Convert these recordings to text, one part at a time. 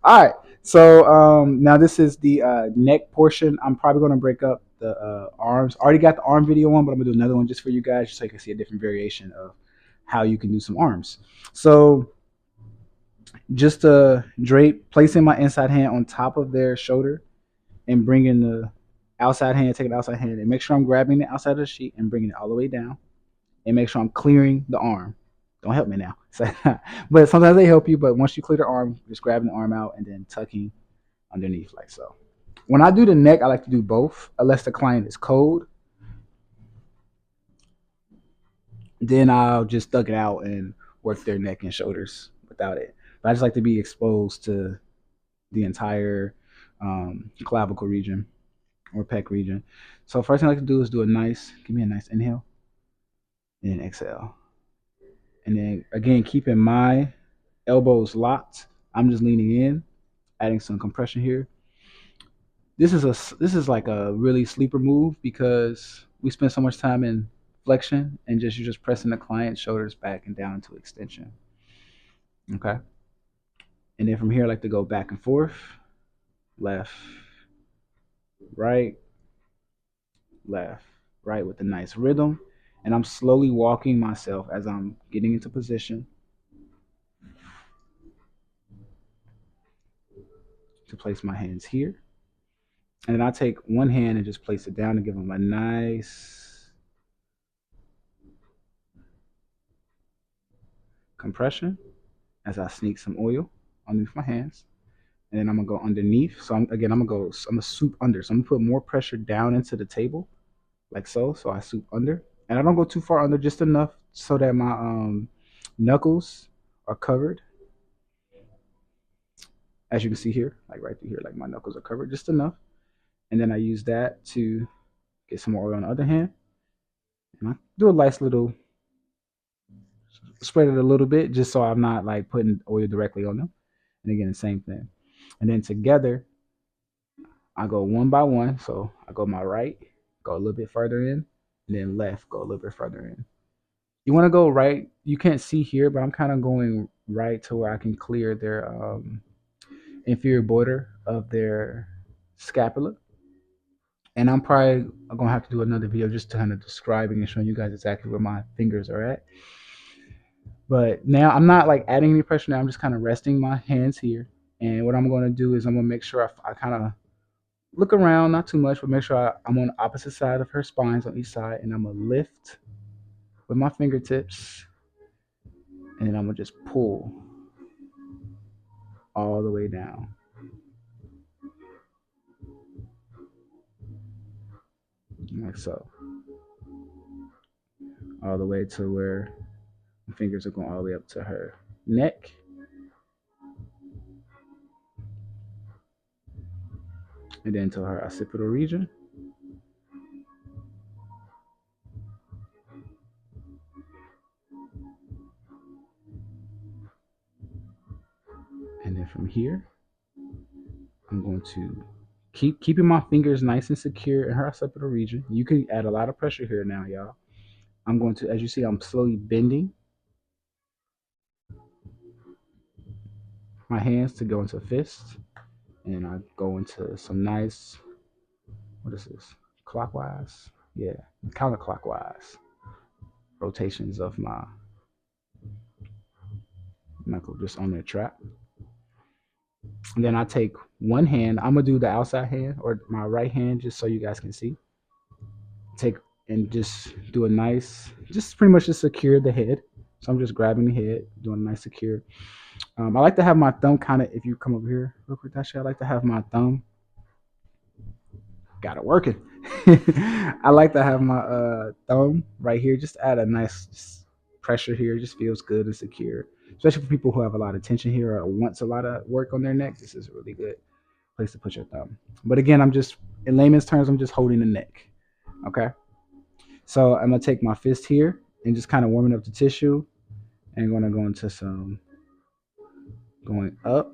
All right. So now this is the neck portion. I'm probably going to break up the arms. I already got the arm video on, but I'm going to do another one just for you guys, just so you can see a different variation of how you can do some arms. So just drape, placing my inside hand on top of their shoulder and bringing the outside hand, taking the outside hand, and make sure I'm grabbing the outside of the sheet and bringing it all the way down, and make sure I'm clearing the arm. Don't help me now. But sometimes they help you. But once you clear the arm, just grabbing the arm out and then tucking underneath like so. When I do the neck, I like to do both, unless the client is cold. Then I'll just thug it out and work their neck and shoulders without it. But I just like to be exposed to the entire clavicle region or pec region. So first thing I like to do is give me a nice inhale and then exhale. And then again, keeping my elbows locked. I'm just leaning in, adding some compression here. This is like a really sleeper move because we spend so much time in flexion and just you're just pressing the client's shoulders back and down into extension. Okay. And then from here I like to go back and forth, left, right, left, right with a nice rhythm. And I'm slowly walking myself as I'm getting into position to place my hands here. And then I take one hand and just place it down and give them a nice compression as I sneak some oil underneath my hands. And then I'm gonna go underneath. So I'm gonna swoop under. So I'm gonna put more pressure down into the table, like so. So I swoop under. And I don't go too far under, just enough so that my knuckles are covered. As you can see here, like right through here, like my knuckles are covered just enough. And then I use that to get some more oil on the other hand. And I do a nice little spread it a little bit just so I'm not like putting oil directly on them. And again, the same thing. And then together, I go one by one. So I go my right, go a little bit further in, and then left, go a little bit further in. You want to go right. You can't see here, but I'm kind of going right to where I can clear their inferior border of their scapula. And I'm probably gonna have to do another video just to kind of describing and showing you guys exactly where my fingers are at. But now I'm not like adding any pressure now. I'm just kind of resting my hands here. And what I'm going to do is I'm going to make sure I kind of look around, not too much, but make sure I'm on the opposite side of her spines on each side. And I'm going to lift with my fingertips. And then I'm going to just pull all the way down. Like so. All the way to where my fingers are going all the way up to her neck. And then to her occipital region. And then from here, I'm going to keeping my fingers nice and secure in her occipital region. You can add a lot of pressure here now, y'all. I'm going to, as you see, I'm slowly bending my hands to go into fists. And I go into some nice, what is this? Clockwise? Yeah, counterclockwise rotations of my knuckle just on their trap. And then I take one hand. I'm gonna do the outside hand or my right hand just so you guys can see. Take and just do a nice, just pretty much just secure the head. So I'm just grabbing the head, doing a nice secure. I like to have my thumb kind of, if you come over here real quick, Tasha, I like to have my thumb, got it working. I like to have my thumb right here, just add a nice pressure here, just feels good and secure. Especially for people who have a lot of tension here or wants a lot of work on their neck, this is a really good place to put your thumb. But again, I'm just, in layman's terms, I'm just holding the neck. Okay. So I'm gonna take my fist here and just kind of warming up the tissue and gonna go into some going up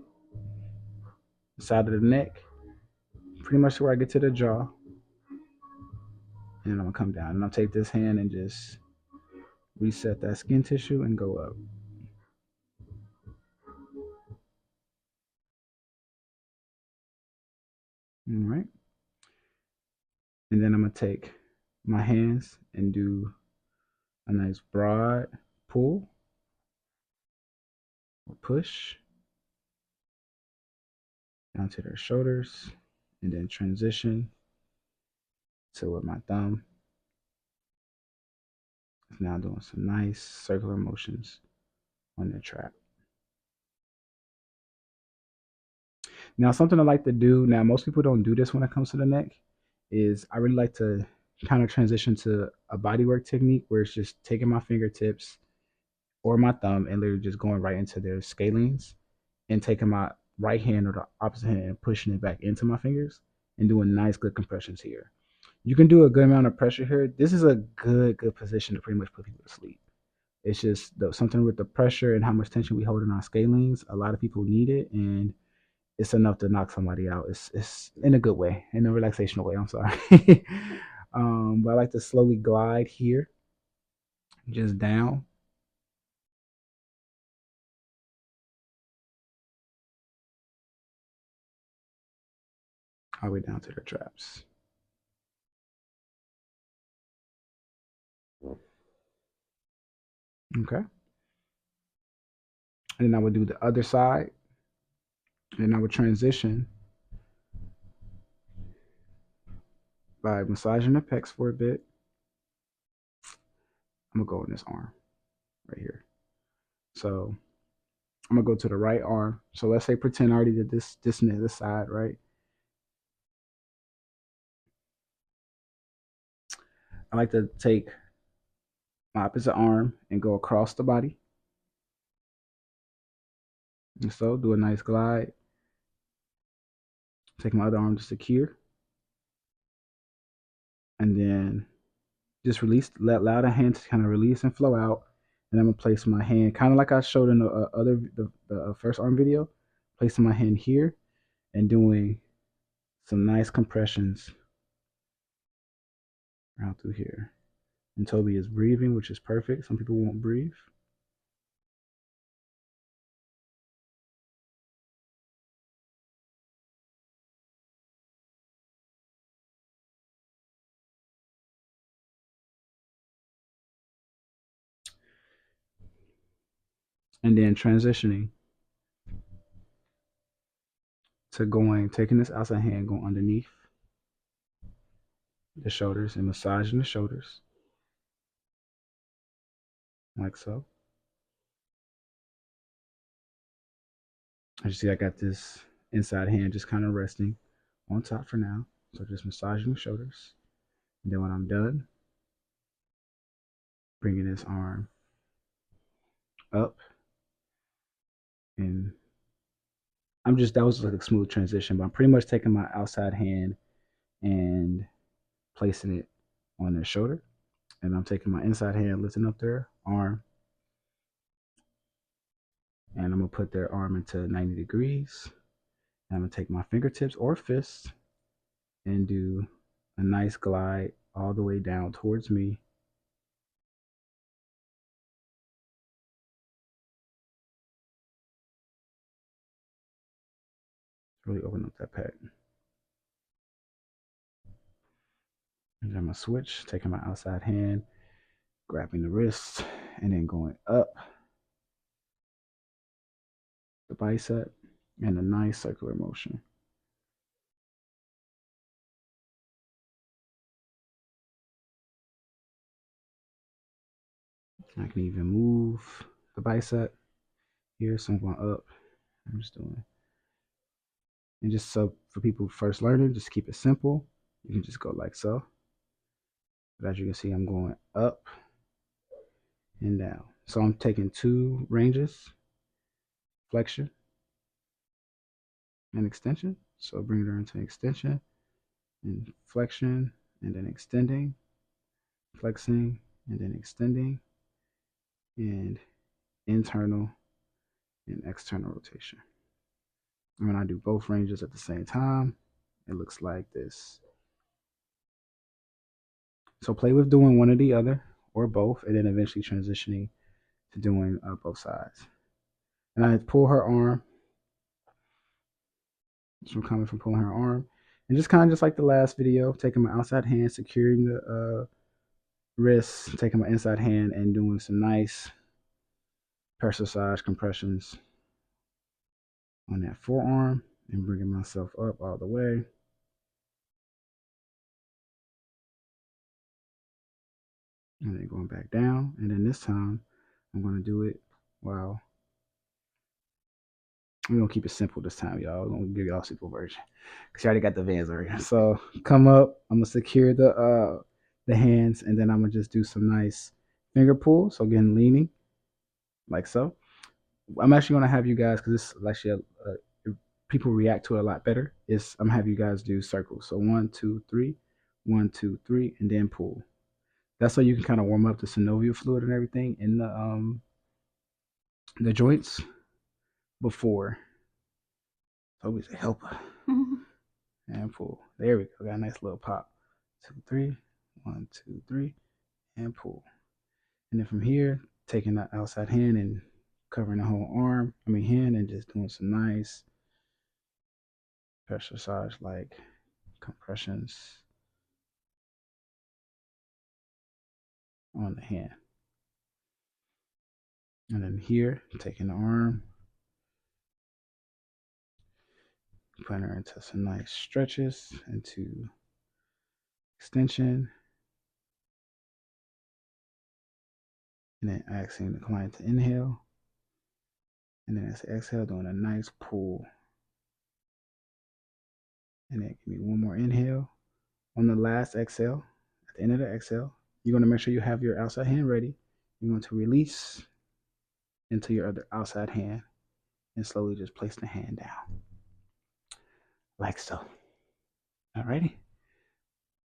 the side of the neck, pretty much where I get to the jaw. And I'm gonna come down and I'll take this hand and just reset that skin tissue and go up. All right. And then I'm going to take my hands and do a nice broad pull or push down to their shoulders, and then transition to where my thumb is now doing some nice circular motions on their trap. Now, something I like to do, now most people don't do this when it comes to the neck, is I really like to kind of transition to a bodywork technique where it's just taking my fingertips or my thumb and literally just going right into their scalenes and taking my right hand or the opposite hand and pushing it back into my fingers and doing nice, good compressions here. You can do a good amount of pressure here. This is a good position to pretty much put people to sleep. It's just something with the pressure and how much tension we hold in our scalenes. A lot of people need it, and it's enough to knock somebody out. It's in a good way, in a relaxational way. I'm sorry. But I like to slowly glide here, just down, all the way down to the traps. Okay. And then I would do the other side, and I would transition by massaging the pecs for a bit. I'm gonna go in this arm right here. So I'm gonna go to the right arm. So let's say pretend I already did this and this side, right? I like to take my opposite arm and go across the body. And so do a nice glide. Take my other arm to secure. And then just release, allow the hand to kind of release and flow out. And I'm gonna place my hand kind of like I showed in the first arm video, placing my hand here and doing some nice compressions around through here. And Toby is breathing, which is perfect. Some people won't breathe. And then transitioning to taking this outside hand, going underneath the shoulders and massaging the shoulders like so. As you see, I got this inside hand just kind of resting on top for now. So just massaging the shoulders. And then when I'm done, bringing this arm up, and that was like a smooth transition, but I'm pretty much taking my outside hand and placing it on their shoulder. And I'm taking my inside hand, lifting up their arm, and I'm gonna put their arm into 90 degrees. And I'm gonna take my fingertips or fists and do a nice glide all the way down towards me. Really open up that pec. And then I'm gonna switch, taking my outside hand, grabbing the wrist, and then going up the bicep in a nice circular motion. I can even move the bicep here, so I'm going up. I'm just doing, and just so for people first learning, just keep it simple. You can just go like so. But as you can see, I'm going up and down. So I'm taking two ranges, flexion and extension. So bring it into extension and flexion, and then extending, flexing, and then extending, and internal and external rotation. And when I do both ranges at the same time, it looks like this. So play with doing one or the other or both, and then eventually transitioning to doing both sides. And I pull her arm. So I'm coming from pulling her arm, And just kind of just like the last video, taking my outside hand, securing the wrist, taking my inside hand, and doing some nice pressure massage compressions on that forearm and bringing myself up all the way. And then going back down. And then this time, I'm going to do it while we're going to keep it simple this time, y'all. We're going to give y'all a simple version because you already got the Vans already. So come up. I'm going to secure the hands, and then I'm going to just do some nice finger pull. So again, leaning like so. I'm actually going to have you guys, because this is actually people react to it a lot better, is I'm going to have you guys do circles. So 1, 2, 3, 1, 2, 3, and then pull. That's so you can kind of warm up the synovial fluid and everything in the joints before. It's always a helper. And pull. There we go. Got a nice little pop. 2, 3, 1, 2, 3, and pull. And then from here, taking the outside hand and covering the whole hand, and just doing some nice pressure massage like compressions on the hand. And then here, taking the arm, putting her into some nice stretches, into extension, and then asking the client to inhale, and then as I exhale, doing a nice pull, and then give me one more inhale. On the last exhale, at the end of the exhale, you're going to make sure you have your outside hand ready. You're going to release into your other outside hand and slowly just place the hand down like so. Alrighty.